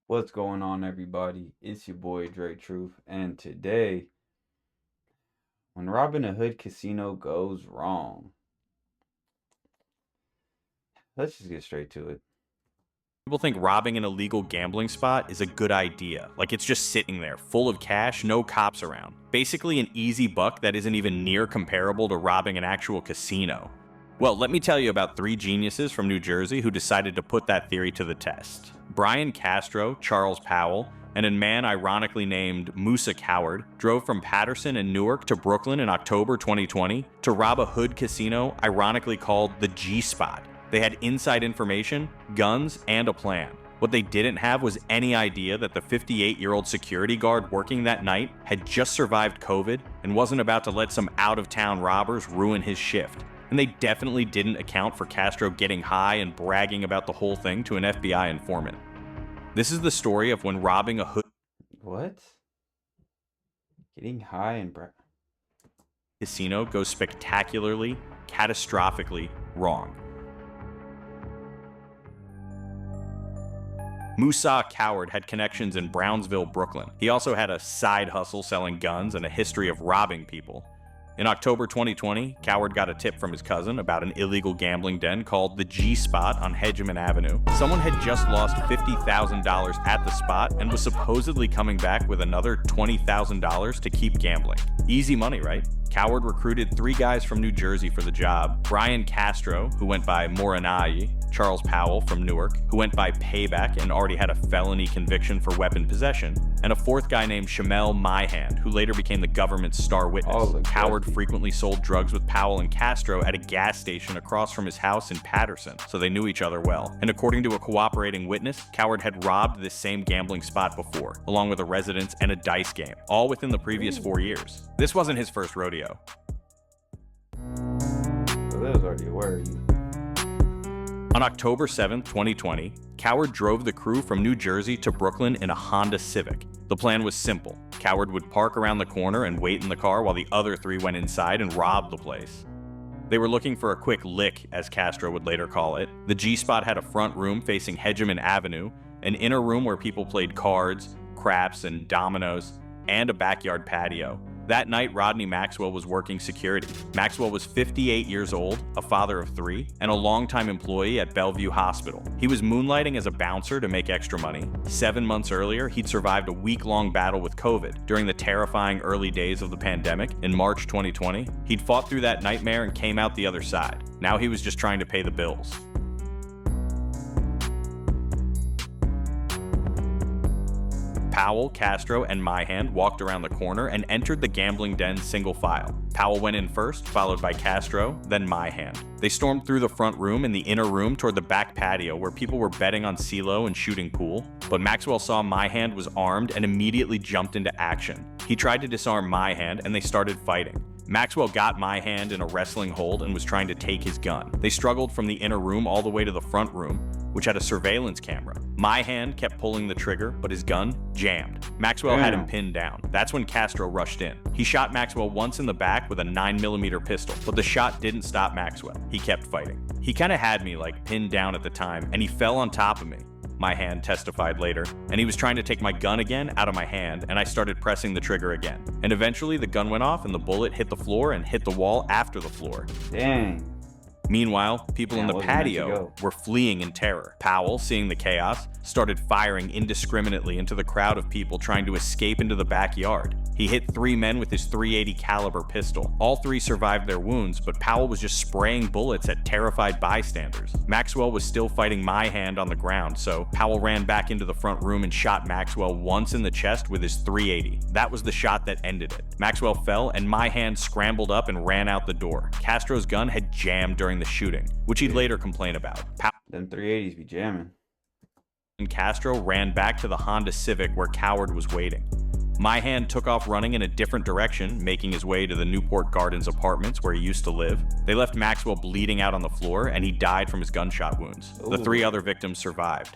What's going on, everybody? It's your boy Truth, and today, when robbing a hood casino goes wrong, let's just get straight to it. People think robbing an illegal gambling spot is a good idea. Like it's just sitting there, full of cash, no cops around. Basically an easy buck that isn't even near comparable to robbing an actual casino. Well, let me tell you about three geniuses from New Jersey who decided to put that theory to the test. Brian Castro, Charles Powell, and a man ironically named Musa Coward drove from Patterson and Newark to Brooklyn in October 2020 to rob a hood casino ironically called the G-Spot. They had inside information, guns, and a plan. What they didn't have was any idea that the 58-year-old security guard working that night had just survived COVID and wasn't about to let some out-of-town robbers ruin his shift. And they definitely didn't account for Castro getting high and bragging about the whole thing to an FBI informant. This is the story of when robbing a hood What? Getting high and casino goes spectacularly, catastrophically wrong. Musa Coward had connections in Brownsville, Brooklyn. He also had a side hustle selling guns and a history of robbing people. In October 2020, Coward got a tip from his cousin about an illegal gambling den called the G-Spot on Hedgeman Avenue. Someone had just lost $50,000 at the spot and was supposedly coming back with another $20,000 to keep gambling. Easy money, right? Coward recruited three guys from New Jersey for the job: Brian Castro, who went by Moranayi; Charles Powell from Newark, who went by Payback and already had a felony conviction for weapon possession; and a fourth guy named Shamel Myhand, who later became the government's star witness. Coward frequently sold drugs with Powell and Castro at a gas station across from his house in Patterson, so they knew each other well. And according to a cooperating witness, Coward had robbed this same gambling spot before, along with a residence and a dice game, all within the previous 4 years. This wasn't his first rodeo. So that was already aware of you. On October 7, 2020, Coward drove the crew from New Jersey to Brooklyn in a Honda Civic. The plan was simple. Coward would park around the corner and wait in the car while the other three went inside and robbed the place. They were looking for a quick lick, as Castro would later call it. The G-Spot had a front room facing Hedgeman Avenue, an inner room where people played cards, craps, and dominoes, and a backyard patio. That night, Rodney Maxwell was working security. Maxwell was 58 years old, a father of three, and a longtime employee at Bellevue Hospital. He was moonlighting as a bouncer to make extra money. 7 months earlier, he'd survived a week-long battle with COVID. During the terrifying early days of the pandemic, in March 2020, he'd fought through that nightmare and came out the other side. Now he was just trying to pay the bills. Powell, Castro, and Myhand walked around the corner and entered the gambling den single file. Powell went in first, followed by Castro, then Myhand. They stormed through the front room and the inner room toward the back patio where people were betting on CeeLo and shooting pool, but Maxwell saw Myhand was armed and immediately jumped into action. He tried to disarm Myhand and they started fighting. Maxwell got Myhand in a wrestling hold and was trying to take his gun. They struggled from the inner room all the way to the front room, which had a surveillance camera. Myhand kept pulling the trigger, but his gun jammed. Maxwell had him pinned down. That's when Castro rushed in. He shot Maxwell once in the back with a 9mm pistol, but the shot didn't stop Maxwell. He kept fighting. He kinda had me pinned down at the time, and he fell on top of me, Myhand testified later, and he was trying to take my gun again out of my hand, and I started pressing the trigger again. And eventually the gun went off and the bullet hit the floor and hit the wall after the floor. Dang. Meanwhile, people in the patio were fleeing in terror. Powell, seeing the chaos, started firing indiscriminately into the crowd of people trying to escape into the backyard. He hit 3 men with his .380 caliber pistol. All 3 survived their wounds, but Powell was just spraying bullets at terrified bystanders. Maxwell was still fighting Myhand on the ground, so Powell ran back into the front room and shot Maxwell once in the chest with his .380. That was the shot that ended it. Maxwell fell, and Myhand scrambled up and ran out the door. Castro's gun had jammed during the shooting, which he'd later complain about. Them 380s be jamming. And Castro ran back to the Honda Civic where Coward was waiting. Myhand took off running in a different direction, making his way to the Newport Gardens apartments where he used to live. They left Maxwell bleeding out on the floor, and he died from his gunshot wounds. The 3 other victims survived.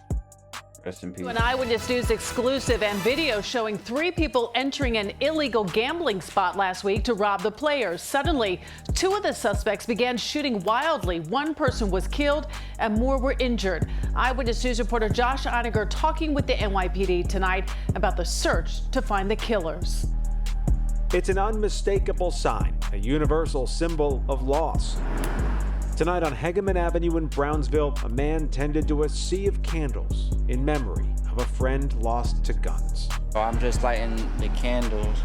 Rest in peace. An Eyewitness News exclusive and video showing 3 people entering an illegal gambling spot last week to rob the players. Suddenly, 2 of the suspects began shooting wildly. 1 person was killed and more were injured. Eyewitness News reporter Josh Einiger talking with the NYPD tonight about the search to find the killers. It's an unmistakable sign, a universal symbol of loss. Tonight on Hegeman Avenue in Brownsville, a man tended to a sea of candles in memory of a friend lost to guns. I'm just lighting the candles,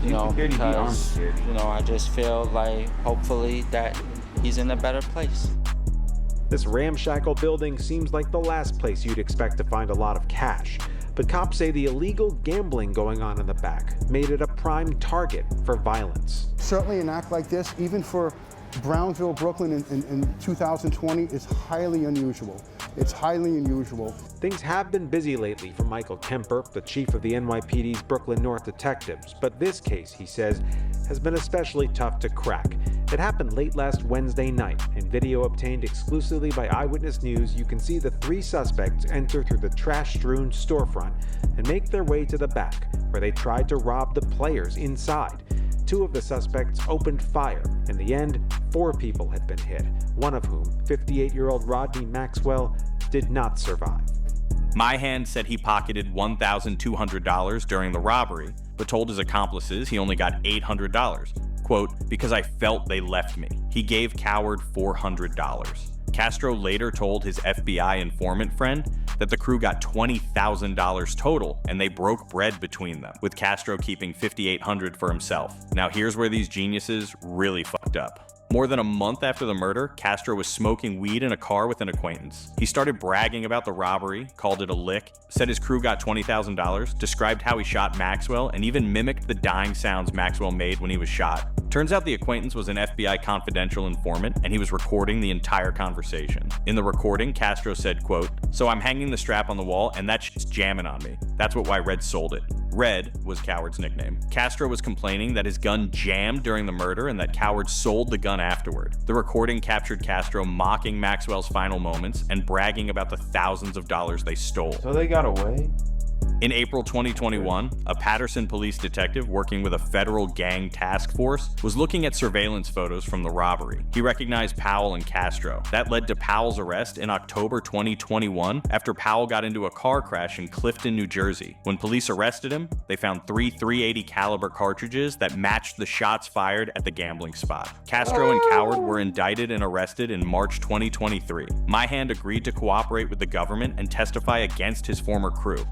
because, I just feel like hopefully that he's in a better place. This ramshackle building seems like the last place you'd expect to find a lot of cash. But cops say the illegal gambling going on in the back made it a prime target for violence. Certainly an act like this, even for Brownsville, Brooklyn in 2020 is highly unusual. It's highly unusual. Things have been busy lately for Michael Kemper, the chief of the NYPD's Brooklyn North detectives, but this case, he says, has been especially tough to crack. It happened late last Wednesday night. In video obtained exclusively by Eyewitness News, you can see the 3 suspects enter through the trash-strewn storefront and make their way to the back, where they tried to rob the players inside. 2 of the suspects opened fire. In the end, 4 people had been hit, one of whom, 58-year-old Rodney Maxwell, did not survive. My Hand said he pocketed $1,200 during the robbery, but told his accomplices he only got $800. Quote, because I felt they left me. He gave Coward $400. Castro later told his FBI informant friend that the crew got $20,000 total and they broke bread between them, with Castro keeping $5,800 for himself. Now here's where these geniuses really fucked up. More than a month after the murder, Castro was smoking weed in a car with an acquaintance. He started bragging about the robbery, called it a lick, said his crew got $20,000, described how he shot Maxwell, and even mimicked the dying sounds Maxwell made when he was shot. Turns out the acquaintance was an FBI confidential informant, and he was recording the entire conversation. In the recording, Castro said, quote, so I'm hanging the strap on the wall, and that shit's jamming on me. That's why Red sold it. Red was Coward's nickname. Castro was complaining that his gun jammed during the murder and that Coward sold the gun afterward. The recording captured Castro mocking Maxwell's final moments and bragging about the thousands of dollars they stole. So they got away? In April 2021, a Patterson police detective working with a federal gang task force was looking at surveillance photos from the robbery. He recognized Powell and Castro. That led to Powell's arrest in October 2021 after Powell got into a car crash in Clifton, New Jersey. When police arrested him, they found 3 .380 caliber cartridges that matched the shots fired at the gambling spot. Castro and Coward were indicted and arrested in March 2023. My Hand agreed to cooperate with the government and testify against his former crew.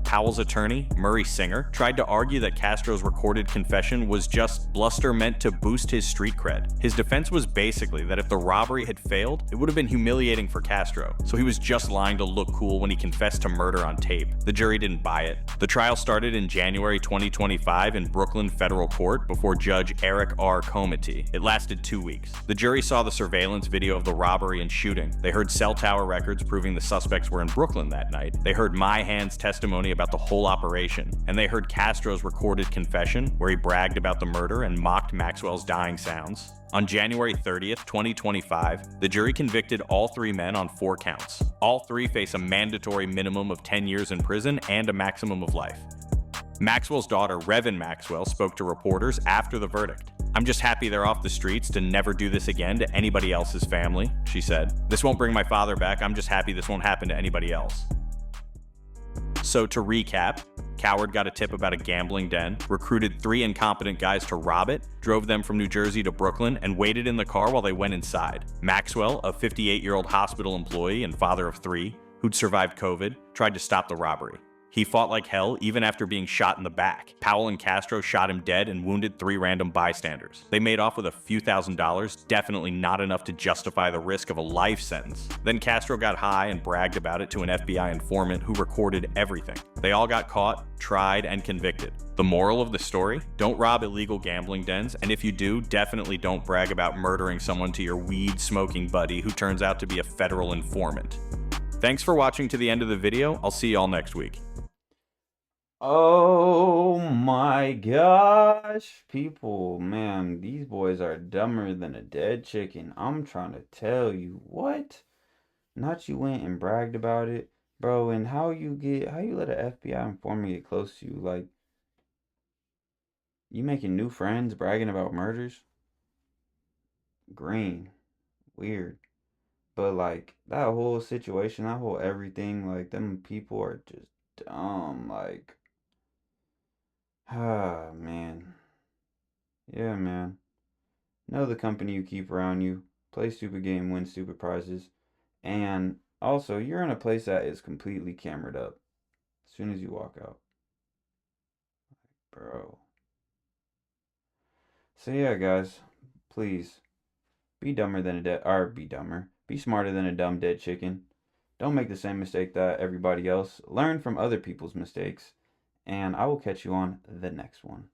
Powell's attorney, Murray Singer, tried to argue that Castro's recorded confession was just bluster meant to boost his street cred. His defense was basically that if the robbery had failed, it would have been humiliating for Castro, so he was just lying to look cool when he confessed to murder on tape. The jury didn't buy it. The trial started in January 2025 in Brooklyn Federal Court before Judge Eric R. Comity. It lasted 2 weeks. The jury saw the surveillance video of the robbery and shooting. They heard cell tower records proving the suspects were in Brooklyn that night. They heard My Hand's testimony about the whole operation, and they heard Castro's recorded confession where he bragged about the murder and mocked Maxwell's dying sounds. On January 30th, 2025, the jury convicted all 3 men on 4 counts. All 3 face a mandatory minimum of 10 years in prison and a maximum of life. Maxwell's daughter, Revan Maxwell, spoke to reporters after the verdict. I'm just happy they're off the streets to never do this again to anybody else's family, she said. This won't bring my father back. I'm just happy this won't happen to anybody else. So to recap, Coward got a tip about a gambling den, recruited 3 incompetent guys to rob it, drove them from New Jersey to Brooklyn, and waited in the car while they went inside. Maxwell, a 58-year-old hospital employee and father of 3, who'd survived COVID, tried to stop the robbery. He fought like hell even after being shot in the back. Powell and Castro shot him dead and wounded 3 random bystanders. They made off with a few $1,000s, definitely not enough to justify the risk of a life sentence. Then Castro got high and bragged about it to an FBI informant who recorded everything. They all got caught, tried, and convicted. The moral of the story? Don't rob illegal gambling dens, and if you do, definitely don't brag about murdering someone to your weed-smoking buddy who turns out to be a federal informant. Thanks for watching to the end of the video. I'll see y'all next week. Oh my gosh. People, man, these boys are dumber than a dead chicken. I'm trying to tell you. What? Not you went and bragged about it. Bro, and how you let an FBI informant get close to you? Like, you making new friends, bragging about murders? Green. Weird. But like that whole situation, that whole everything, like them people are just dumb. Like, ah, man. Yeah, man. Know the company you keep around you. Play stupid game, win stupid prizes. And also, you're in a place that is completely camered up as soon as you walk out. Bro. So yeah, guys, please be dumber than a dead, or be dumber. Be smarter than a dumb dead chicken. Don't make the same mistake that everybody else. Learn from other people's mistakes. And I will catch you on the next one.